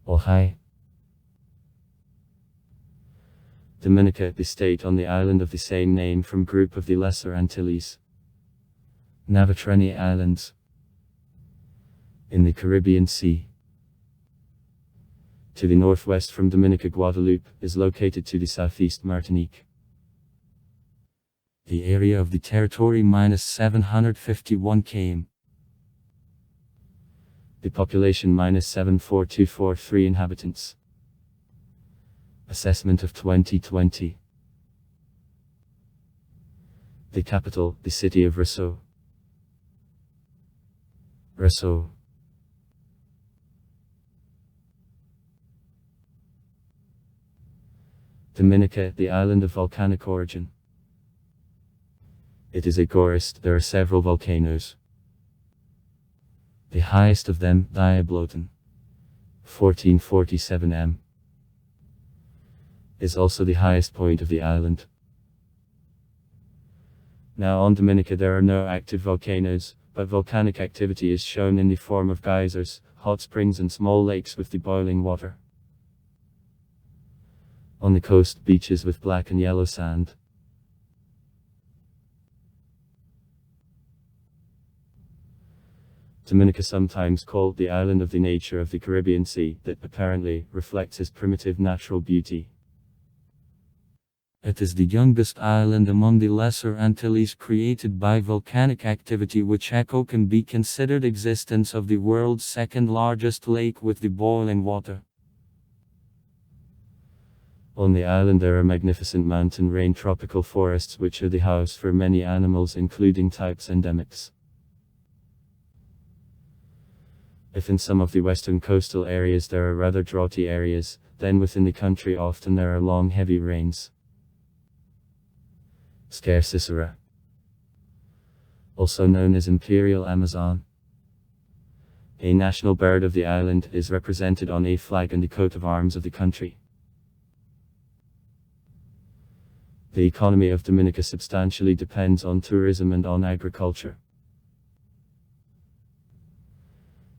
Ojai. Dominica, the state on the island of the same name from group of the Lesser Antilles. Navatreni Islands. In the Caribbean Sea. To the northwest from Dominica, Guadeloupe, is located to the southeast Martinique. The area of the territory -751 km. The population -74243 inhabitants. Assessment of 2020. The capital, the city of Roseau. Roseau. Dominica, the island of volcanic origin. It is a gorest. There are several volcanoes. The highest of them, Diablotin, 1447 m, is also the highest point of the island. Now on Dominica there are no active volcanoes, but volcanic activity is shown in the form of geysers, hot springs and small lakes with the boiling water. On the coast, beaches with black and yellow sand. Dominica, sometimes called the island of the nature of the Caribbean Sea, that apparently reflects its primitive natural beauty. It is the youngest island among the Lesser Antilles created by volcanic activity, which can be considered existence of the world's second largest lake with the boiling water. On the island there are magnificent mountain rain tropical forests which are the house for many animals including types endemics. If in some of the western coastal areas there are rather droughty areas, then within the country often there are long heavy rains. Scarcicera, also known as Imperial Amazon, a national bird of the island, is represented on a flag and the coat of arms of the country. The economy of Dominica substantially depends on tourism and on agriculture.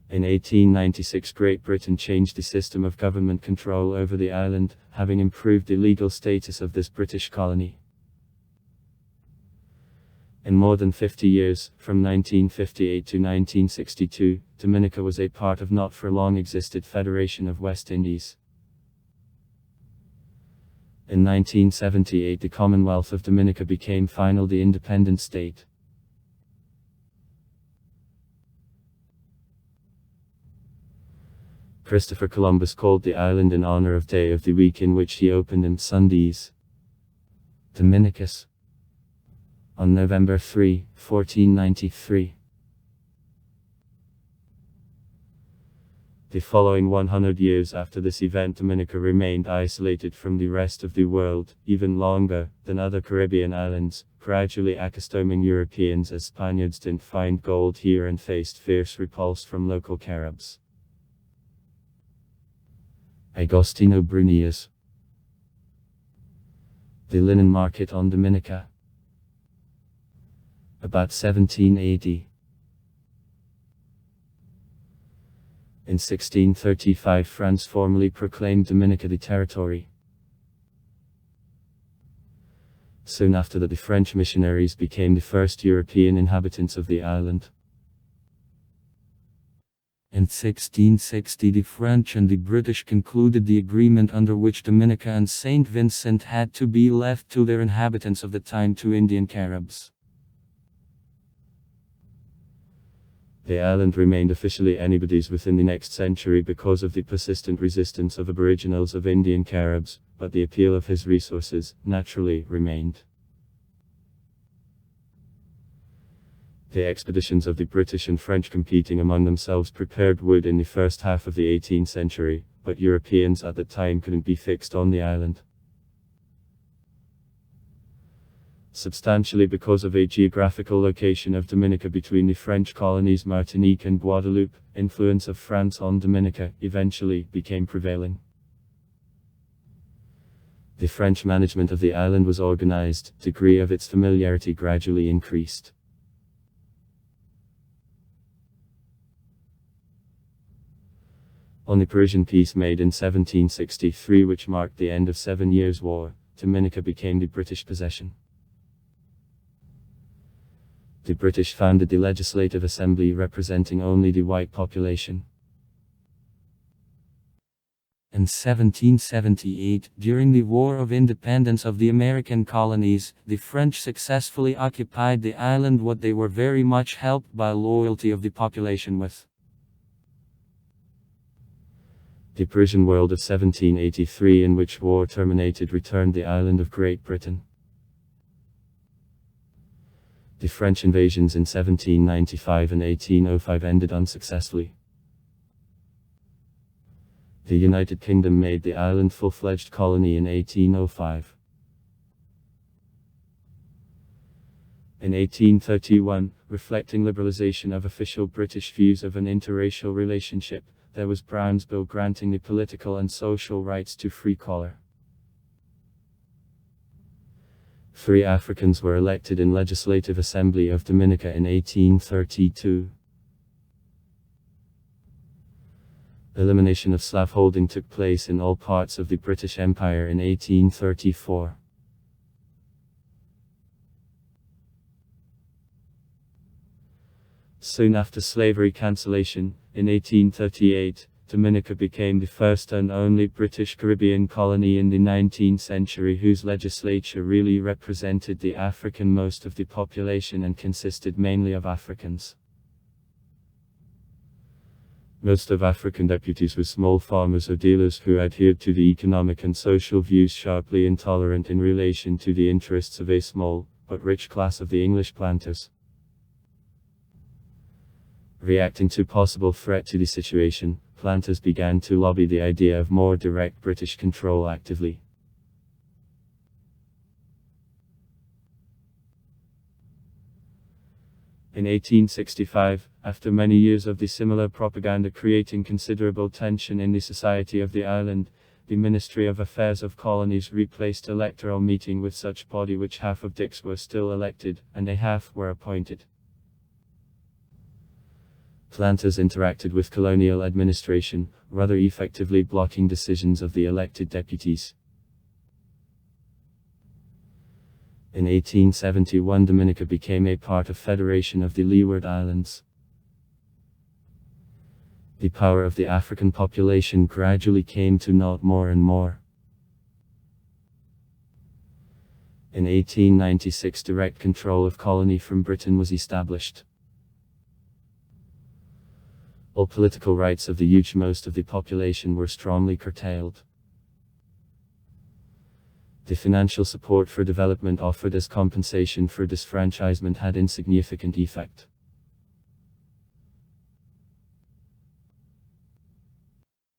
In 1896 Great Britain changed the system of government control over the island, having improved the legal status of this British colony. In more than 50 years, from 1958 to 1962, Dominica was a part of not for long existed Federation of West Indies. In 1978 the Commonwealth of Dominica became finally the independent state. Christopher Columbus called the island in honor of day of the week in which he opened in Sundays, Dominicus, on November 3, 1493. The following 100 years after this event, Dominica remained isolated from the rest of the world, even longer than other Caribbean islands, gradually accustoming Europeans as Spaniards didn't find gold here and faced fierce repulse from local Caribs. Agostino Brunias. The linen market on Dominica. About 1780. In 1635 France formally proclaimed Dominica the territory. Soon after that the French missionaries became the first European inhabitants of the island. In 1660 the French and the British concluded the agreement under which Dominica and St. Vincent had to be left to their inhabitants of the time, to Indian Caribs. The island remained officially anybody's within the next century because of the persistent resistance of aboriginals of Indian Caribs, but the appeal of his resources, naturally, remained. The expeditions of the British and French competing among themselves prepared wood in the first half of the 18th century, but Europeans at that time couldn't be fixed on the island. Substantially because of a geographical location of Dominica between the French colonies Martinique and Guadeloupe, influence of France on Dominica eventually became prevailing. The French management of the island was organized, degree of its familiarity gradually increased. On the Parisian peace made in 1763, which marked the end of 7 Years' War, Dominica became the British possession. The British founded the Legislative Assembly representing only the white population. In 1778, during the War of Independence of the American colonies, the French successfully occupied the island, what they were very much helped by loyalty of the population with. The Parisian World of 1783, in which war terminated, returned the island of Great Britain. The French invasions in 1795 and 1805 ended unsuccessfully. The United Kingdom made the island full-fledged colony in 1805. In 1831, reflecting liberalization of official British views of an interracial relationship, there was Brown's Bill granting the political and social rights to free color. 3 Africans were elected in Legislative Assembly of Dominica in 1832. Elimination of slaveholding took place in all parts of the British Empire in 1834. Soon after slavery cancellation, in 1838, Dominica became the first and only British Caribbean colony in the 19th century whose legislature really represented the African most of the population and consisted mainly of Africans. Most of African deputies were small farmers or dealers who adhered to the economic and social views sharply intolerant in relation to the interests of a small, but rich class of the English planters. Reacting to possible threat to the situation, planters began to lobby the idea of more direct British control actively. In 1865, after many years of the similar propaganda creating considerable tension in the society of the island, the Ministry of Affairs of Colonies replaced electoral meeting with such body which half of dicks were still elected, and a half were appointed. Planters interacted with colonial administration, rather effectively blocking decisions of the elected deputies. In 1871, Dominica became a part of Federation of the Leeward Islands. The power of the African population gradually came to naught more and more. In 1896, direct control of colony from Britain was established. All political rights of the huge most of the population were strongly curtailed. The financial support for development offered as compensation for disfranchisement had insignificant effect.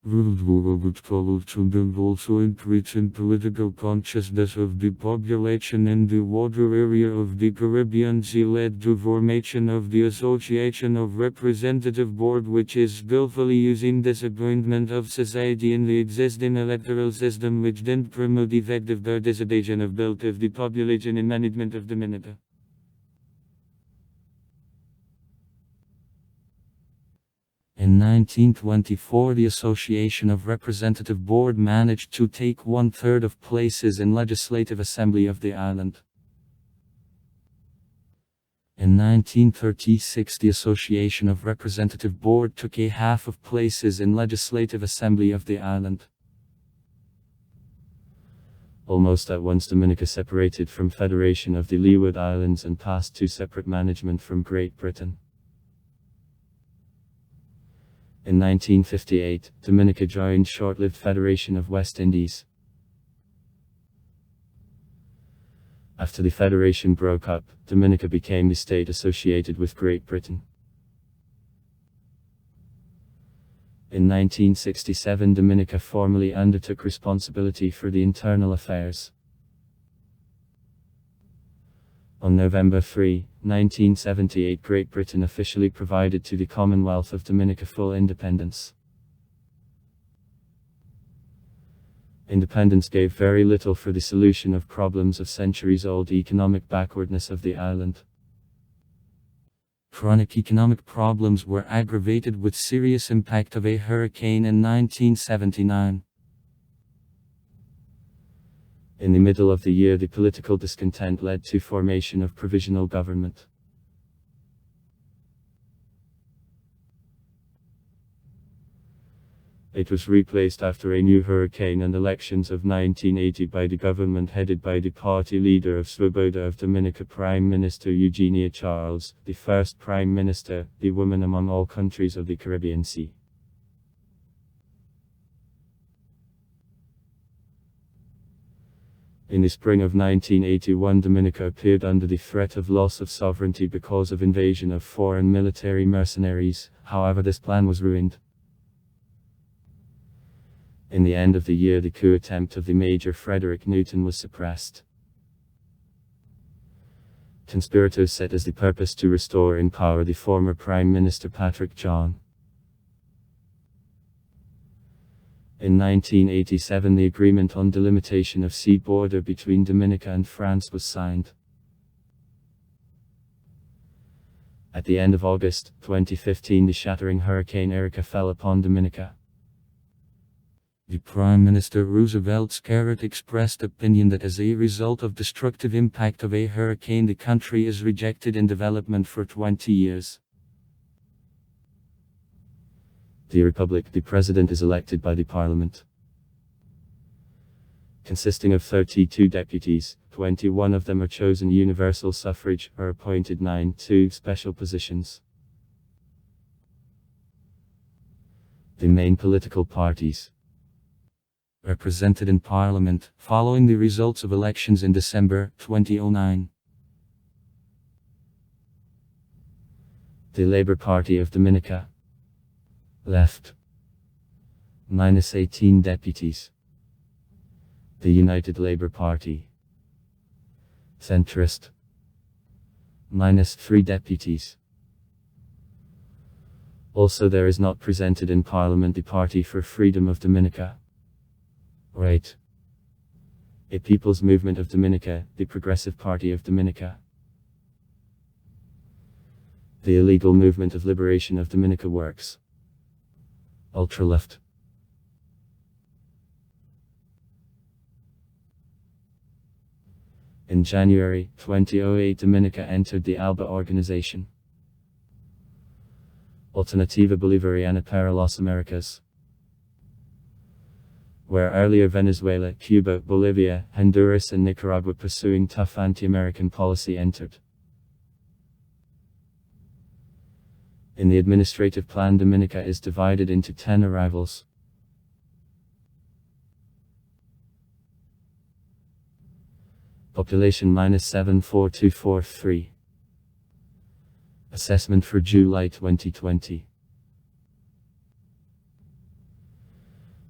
World War which followed should also increase in political consciousness of the population in the water area of the Caribbean Sea led to formation of the Association of Representative Board, which is skillfully using disappointment of society in the existing electoral system, which didn't promote effective participation of both of the population in management of Dominica. In 1924, the Association of Representative Board managed to take 1/3 of places in Legislative Assembly of the island. In 1936, the Association of Representative Board took a half of places in Legislative Assembly of the island. Almost at once, Dominica separated from Federation of the Leeward Islands and passed to separate management from Great Britain. In 1958, Dominica joined short-lived Federation of West Indies. After the Federation broke up, Dominica became the state associated with Great Britain. In 1967, Dominica formally undertook responsibility for the internal affairs. On November 3, 1978, Great Britain officially provided to the Commonwealth of Dominica full independence. Independence gave very little for the solution of problems of centuries-old economic backwardness of the island. Chronic economic problems were aggravated with serious impact of a hurricane in 1979. In the middle of the year, the political discontent led to formation of provisional government. It was replaced after a new hurricane and elections of 1980 by the government headed by the party leader of Swoboda of Dominica, Prime Minister Eugenia Charles, the first Prime Minister, the woman among all countries of the Caribbean Sea. In the spring of 1981, Dominica appeared under the threat of loss of sovereignty because of invasion of foreign military mercenaries. However, this plan was ruined. In the end of the year, the coup attempt of the Major Frederick Newton was suppressed. Conspirators set as the purpose to restore in power the former Prime Minister Patrick John. In 1987, the agreement on delimitation of sea border between Dominica and France was signed. At the end of August 2015, the shattering Hurricane Erika fell upon Dominica. The Prime Minister Roosevelt's Carrot expressed opinion that as a result of destructive impact of a hurricane, the country is rejected in development for 20 years. The Republic, the President is elected by the Parliament, consisting of 32 deputies. 21 of them are chosen universal suffrage, or appointed 9 to special positions. The main political parties represented in Parliament, following the results of elections in December 2009. The Labour Party of Dominica, left, -18 deputies. The United Labour Party, centrist, -3 deputies. Also, there is not presented in Parliament the Party for Freedom of Dominica, right, a People's Movement of Dominica, the Progressive Party of Dominica, the Illegal Movement of Liberation of Dominica Works, ultra-left. In January 2008, Dominica entered the ALBA organization, Alternativa Bolivariana para las Americas, where earlier Venezuela, Cuba, Bolivia, Honduras and Nicaragua, pursuing tough anti-American policy, entered. In the administrative plan, Dominica is divided into 10 arrivals. Population -74243. Assessment for July 2020.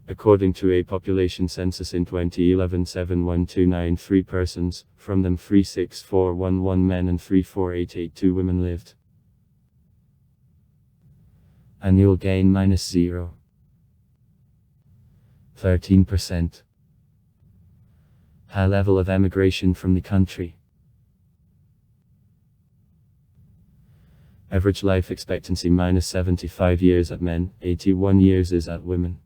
According to a population census in 2011, 71293 persons, from them 36411 men and 34882 women lived. Annual gain -0. 13%. High level of emigration from the country. Average life expectancy -75 years at men, 81 years is at women.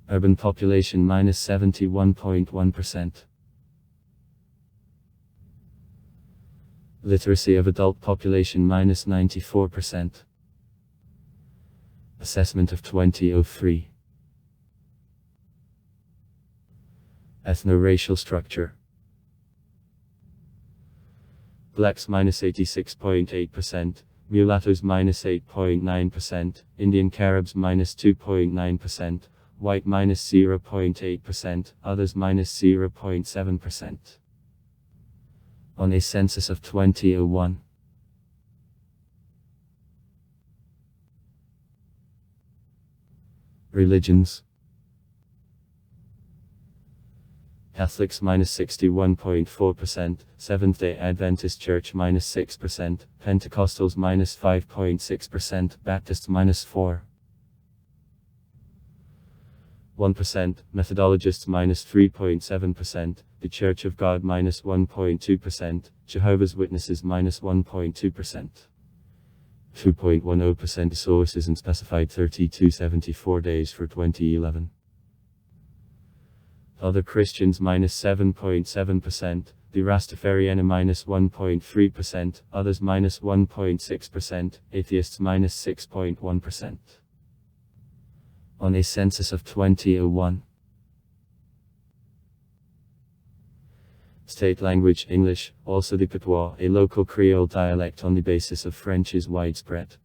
Urban population -71.1%. Literacy of adult population -94%. Assessment of 2003. Ethno-racial structure. Blacks -86.8%, mulattoes -8.9%, Indian Caribs -2.9%, white -0.8%, others -0.7%. On a census of 2001. Religions. Catholics -61.4%, Seventh-day Adventist Church -6%, Pentecostals %-5.6%, Baptists -4%. 1%, Methodologists minus 3.7%, The Church of God minus 1.2%, Jehovah's Witnesses minus 1.2%. 2.10% sources and specified 3274 days for 2011. Other Christians minus 7.7%, the Rastafariana minus 1.3%, others minus 1.6%, atheists minus 6.1%. On a census of 2001. State language English, also the patois, a local Creole dialect on the basis of French, is widespread.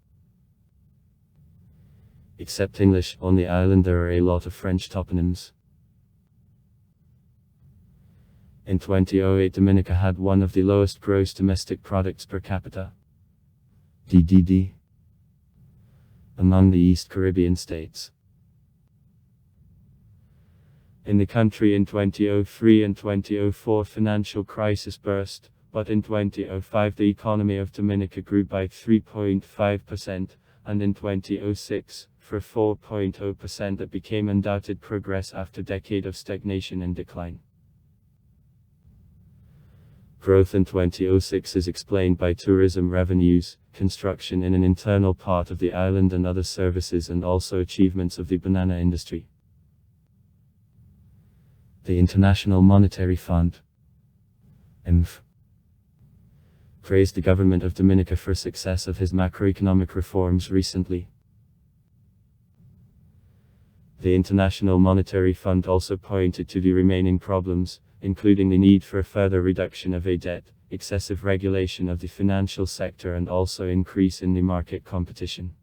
Except English, on the island there are a lot of French toponyms. In 2008, Dominica had one of the lowest gross domestic products per capita (DDD) among the East Caribbean states. In the country in 2003 and 2004 financial crisis burst, but in 2005 the economy of Dominica grew by 3.5%, and in 2006, for 4.0% that became undoubted progress after a decade of stagnation and decline. Growth in 2006 is explained by tourism revenues, construction in an internal part of the island and other services, and also achievements of the banana industry. The International Monetary Fund (IMF) praised the government of Dominica for success of his macroeconomic reforms recently. The International Monetary Fund also pointed to the remaining problems, including the need for a further reduction of a debt, excessive regulation of the financial sector, and also increase in the market competition.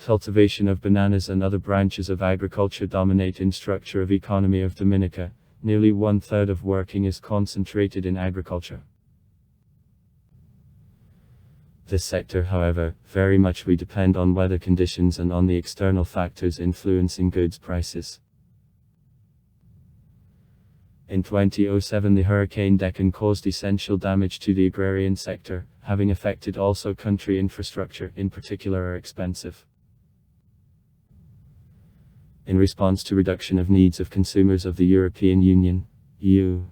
Cultivation of bananas and other branches of agriculture dominate in structure of economy of Dominica. Nearly 1/3 of working is concentrated in agriculture. This sector, however, very much we depend on weather conditions and on the external factors influencing goods prices. In 2007 the Hurricane Deccan caused essential damage to the agrarian sector, having affected also country infrastructure, in particular are expensive. In response to reduction of needs of consumers of the European Union, EU,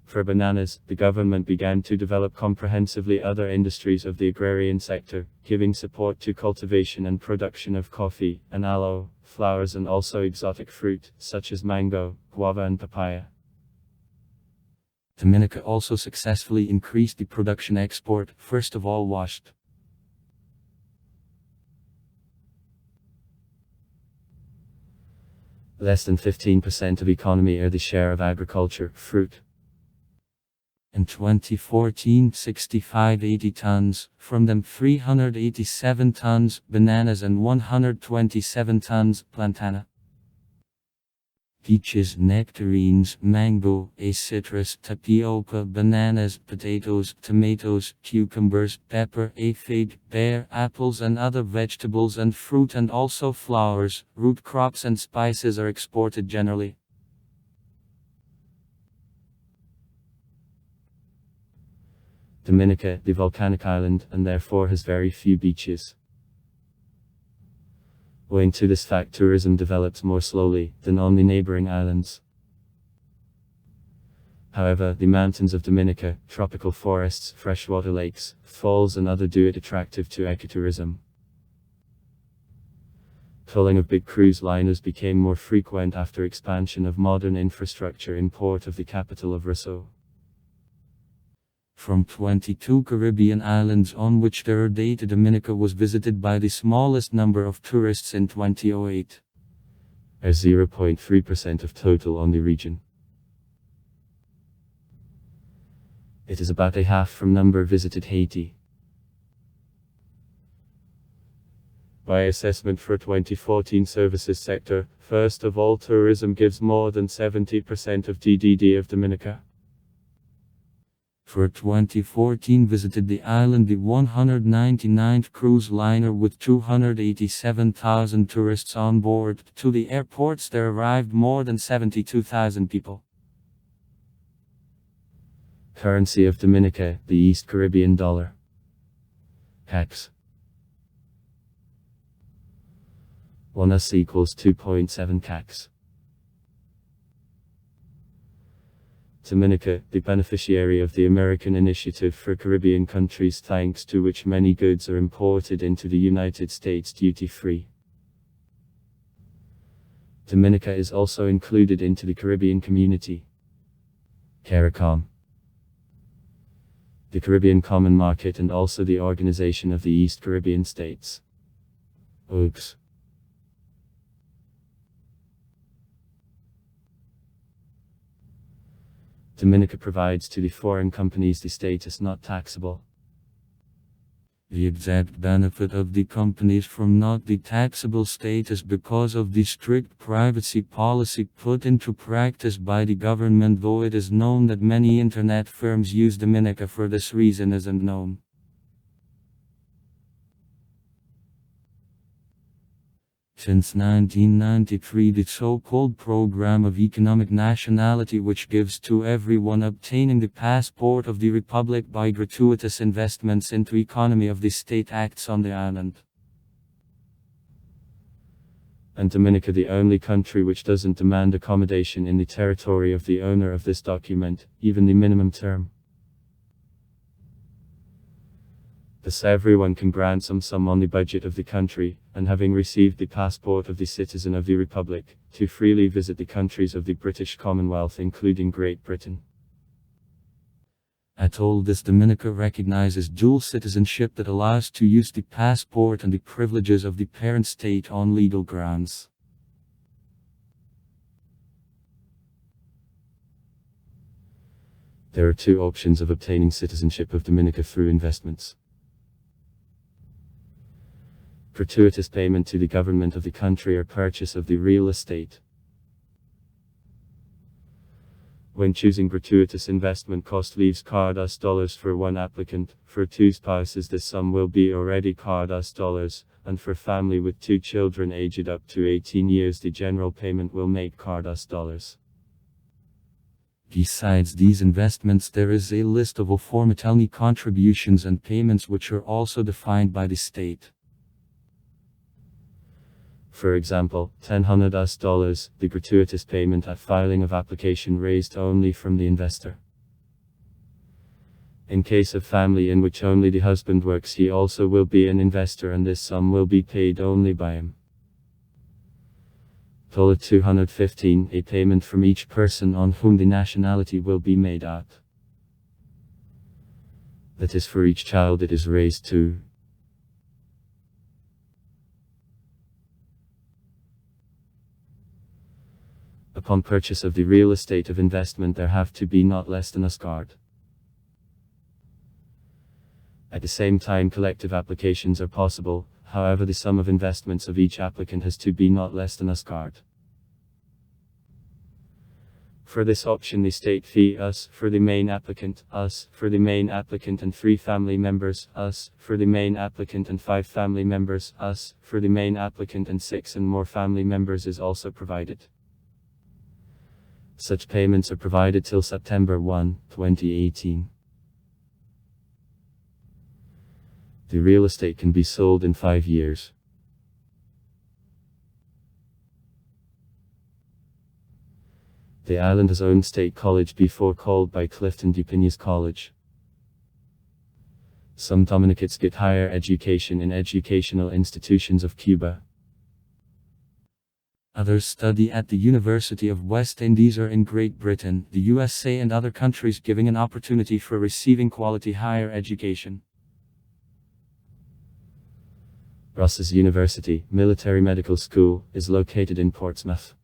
for bananas, the government began to develop comprehensively other industries of the agrarian sector, giving support to cultivation and production of coffee, and aloe, flowers, and also exotic fruit, such as mango, guava and papaya. Dominica also successfully increased the production export, first of all washed. Less than 15% of economy are the share of agriculture, fruit. In 2014, 65-80 tons, from them 387 tons, bananas and 127 tons, plantain. Peaches, nectarines, mango, a citrus, tapioca, bananas, potatoes, tomatoes, cucumbers, pepper, a fig, pear, apples and other vegetables and fruit, and also flowers, root crops and spices are exported generally. Dominica, the volcanic island, and therefore has very few beaches. Owing to this fact, tourism develops more slowly than on the neighboring islands. However, the mountains of Dominica, tropical forests, freshwater lakes, falls and other do it attractive to ecotourism. Tolling of big cruise liners became more frequent after expansion of modern infrastructure in port of the capital of Roseau. From 22 Caribbean islands on which there are data, Dominica was visited by the smallest number of tourists in 2008. As 0.3% of total on the region. It is about a half from number visited Haiti. By assessment for 2014 services sector, first of all, tourism gives more than 70% of GDP of Dominica. For 2014 visited the island the 199th cruise liner with 287,000 tourists on board. To the airports there arrived more than 72,000 people. Currency of Dominica, the East Caribbean dollar. Cax 1 equals 2.7 cax. Dominica, the beneficiary of the American Initiative for Caribbean countries, thanks to which many goods are imported into the United States duty-free. Dominica is also included into the Caribbean Community. CARICOM, the Caribbean Common Market, and also the Organization of the East Caribbean States. OCS. Dominica provides to the foreign companies the status not taxable. The exact benefit of the companies from not the taxable status because of the strict privacy policy put into practice by the government, though it is known that many internet firms use Dominica for this reason, isn't known. Since 1993, the so-called Program of Economic Nationality, which gives to everyone obtaining the passport of the Republic by gratuitous investments into economy of the state, acts on the island. And Dominica, the only country which doesn't demand accommodation in the territory of the owner of this document, even the minimum term. Thus everyone can grant some sum on the budget of the country, and having received the passport of the citizen of the Republic, to freely visit the countries of the British Commonwealth, including Great Britain. At all this, Dominica recognizes dual citizenship that allows to use the passport and the privileges of the parent state on legal grounds. There are two options of obtaining citizenship of Dominica through investments. Gratuitous payment to the government of the country or purchase of the real estate. When choosing gratuitous investment, cost leaves US dollars for one applicant. For two spouses this sum will be already US dollars, and for family with two children aged up to 18 years the general payment will make US dollars. Besides these investments, there is a list of formality contributions and payments which are also defined by the state. For example, $100, the gratuitous payment at filing of application raised only from the investor. In case of family in which only the husband works, he also will be an investor, and this sum will be paid only by him. $215, a payment from each person on whom the nationality will be made out. That is, for each child it is raised to. Upon purchase of the real estate of investment, there have to be not less than a SCARD. At the same time, collective applications are possible, however the sum of investments of each applicant has to be not less than a SCARD. For this option the state fee US for the main applicant, US for the main applicant and 3 family members, US for the main applicant and 5 family members, US for the main applicant and 6 and more family members is also provided. Such payments are provided till September 1, 2018. The real estate can be sold in 5 years. The island has owned state college before, called by Clifton Dupigny's College. Some Dominicans get higher education in educational institutions of Cuba. Others study at the University of West Indies or in Great Britain, the USA and other countries, giving an opportunity for receiving quality higher education. Ross's University, Military Medical School, is located in Portsmouth.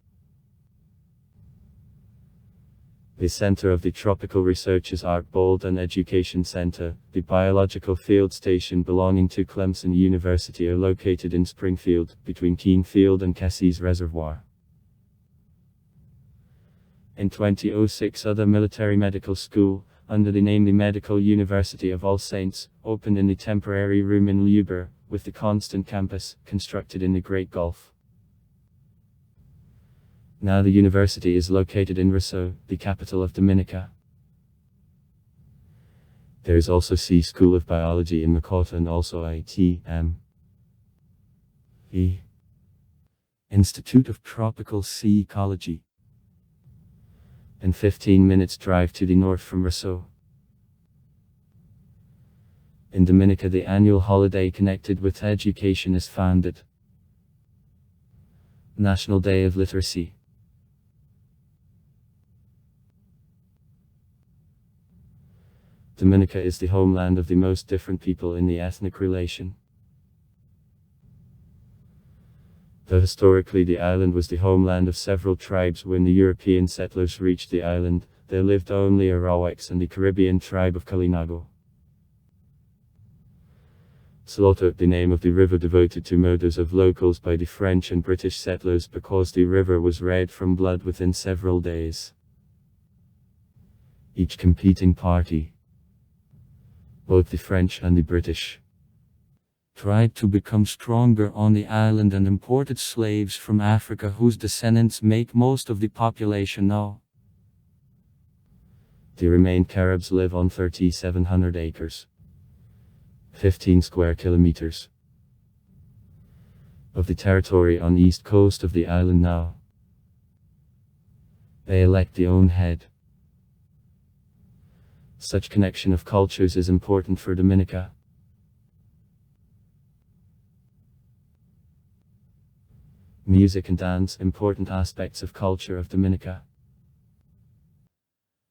The center of the Tropical Researches Archbold and Education Center, the biological field station belonging to Clemson University, are located in Springfield, between Keenefield and Cassis Reservoir. In 2006, other military medical school, under the name the Medical University of All Saints, opened in the temporary room in Leuber, with the constant campus, constructed in the Great Gulf. Now the university is located in Roseau, the capital of Dominica. There is also Sea School of Biology in Makota and also ITM. Institute of Tropical Sea Ecology. And 15 minutes drive to the north from Roseau. In Dominica, the annual holiday connected with education is founded. National Day of Literacy. Dominica is the homeland of the most different people in the ethnic relation. Though historically the island was the homeland of several tribes, when the European settlers reached the island, there lived only Arawaks and the Caribbean tribe of Kalinago. Sloto, the name of the river devoted to murders of locals by the French and British settlers because the river was red from blood within several days. Each competing party, both the French and the British, tried to become stronger on the island and imported slaves from Africa, whose descendants make most of the population now. The remained Caribs live on 3,700 acres, 15 square kilometers, of the territory on the east coast of the island now. They elect their own head. Such connection of cultures is important for Dominica. Music and dance, important aspects of culture of Dominica.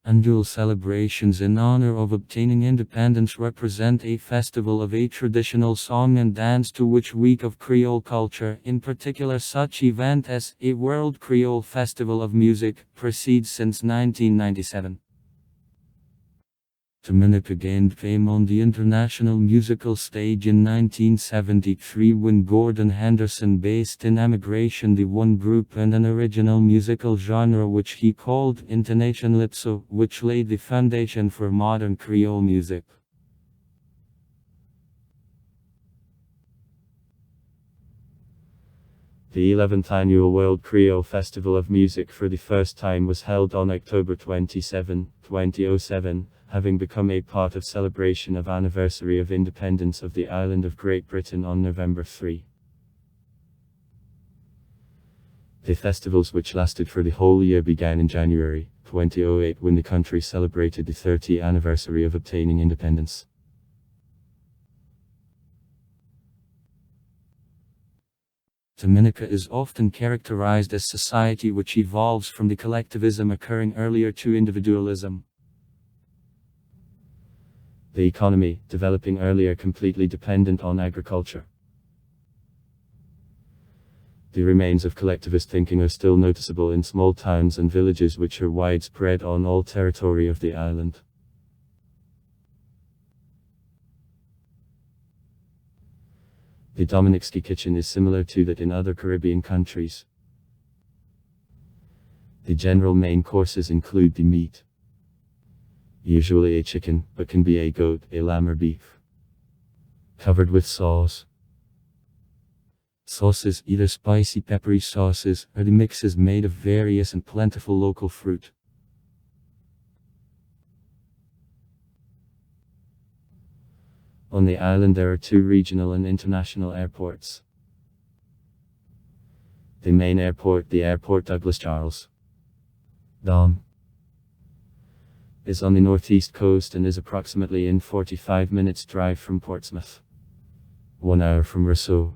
Annual celebrations in honor of obtaining independence represent a festival of a traditional song and dance to which week of Creole culture, in particular such event as a World Creole Festival of Music, proceeds since 1997. Dominica gained fame on the international musical stage in 1973 when Gordon Henderson based in Emigration the one group and an original musical genre which he called Intonation Lipso, which laid the foundation for modern Creole music. The 11th annual World Creole Festival of Music for the first time was held on October 27, 2007, having become a part of celebration of anniversary of independence of the island of Great Britain on November 3. The festivals, which lasted for the whole year, began in January 2008 when the country celebrated the 30th anniversary of obtaining independence. Dominica is often characterized as society which evolves from the collectivism occurring earlier to individualism. The economy, developing earlier, completely dependent on agriculture. The remains of collectivist thinking are still noticeable in small towns and villages which are widespread on all territory of the island. The Dominic's kitchen is similar to that in other Caribbean countries. The general main courses include the meat, usually a chicken, but can be a goat, a lamb or beef, covered with sauce. Sauces, either spicy peppery sauces, or the mixes made of various and plentiful local fruit. On the island there are 2 regional and international airports. The main airport, the airport Douglas Charles, Dom, is on the northeast coast and is approximately in 45 minutes drive from Portsmouth, 1 hour from Roseau.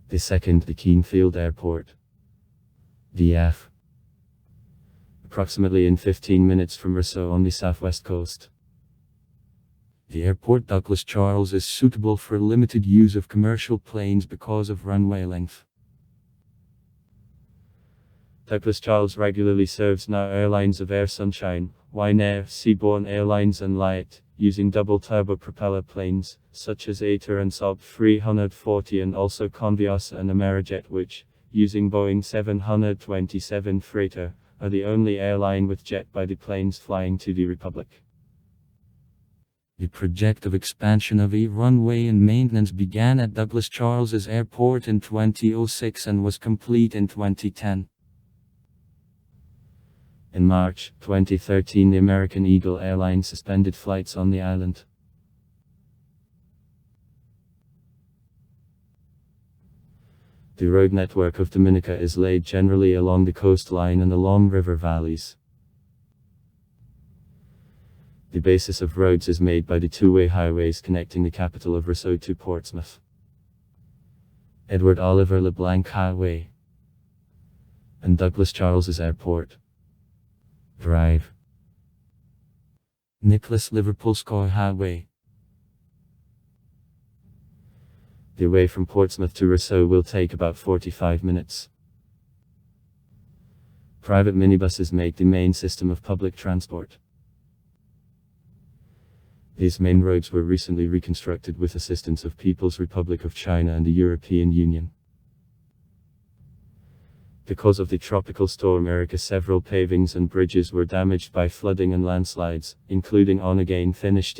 The second, the Keenfield Airport, DF, approximately in 15 minutes from Roseau on the southwest coast. The airport Douglas Charles is suitable for limited use of commercial planes because of runway length. Douglas Charles regularly serves now airlines of Air Sunshine, Wine Seaborne Airlines and Light, using double turbopropeller planes, such as ATR and Saab 340 and also Conviasa and Amerijet, which, using Boeing 727 freighter, are the only airline with jet by the planes flying to the Republic. The project of expansion of a runway and maintenance began at Douglas Charles's airport in 2006 and was complete in 2010. In March 2013, the American Eagle Airline suspended flights on the island. The road network of Dominica is laid generally along the coastline and along river valleys. The basis of roads is made by the two-way highways connecting the capital of Roseau to Portsmouth. Edward Oliver LeBlanc Highway and Douglas Charles's Airport Drive. Nicholas Liverpool-Scoy Highway. The way from Portsmouth to Roseau will take about 45 minutes. Private minibuses make the main system of public transport. These main roads were recently reconstructed with assistance of People's Republic of China and the European Union. Because of the tropical storm Erika, several pavings and bridges were damaged by flooding and landslides, including on again finished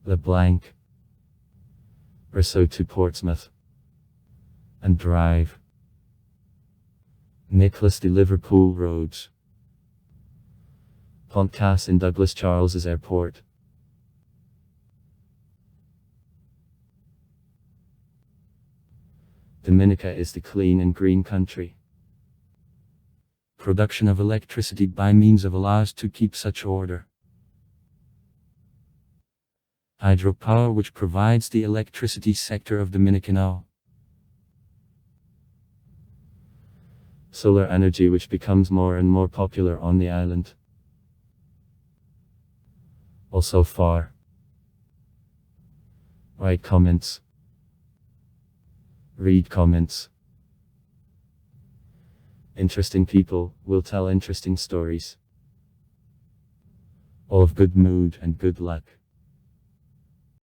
LeBlanc, Roseau to Portsmouth, and Drive. Nicholas de Liverpool Roads. Pontcasse in Douglas Charles's Airport. Dominica is the clean and green country. Production of electricity by means of allows to keep such order. Hydropower, which provides the electricity sector of Dominica. Solar energy, which becomes more and more popular on the island. Also far. Write comments. Read comments. Interesting people will tell interesting stories. All of good mood and good luck.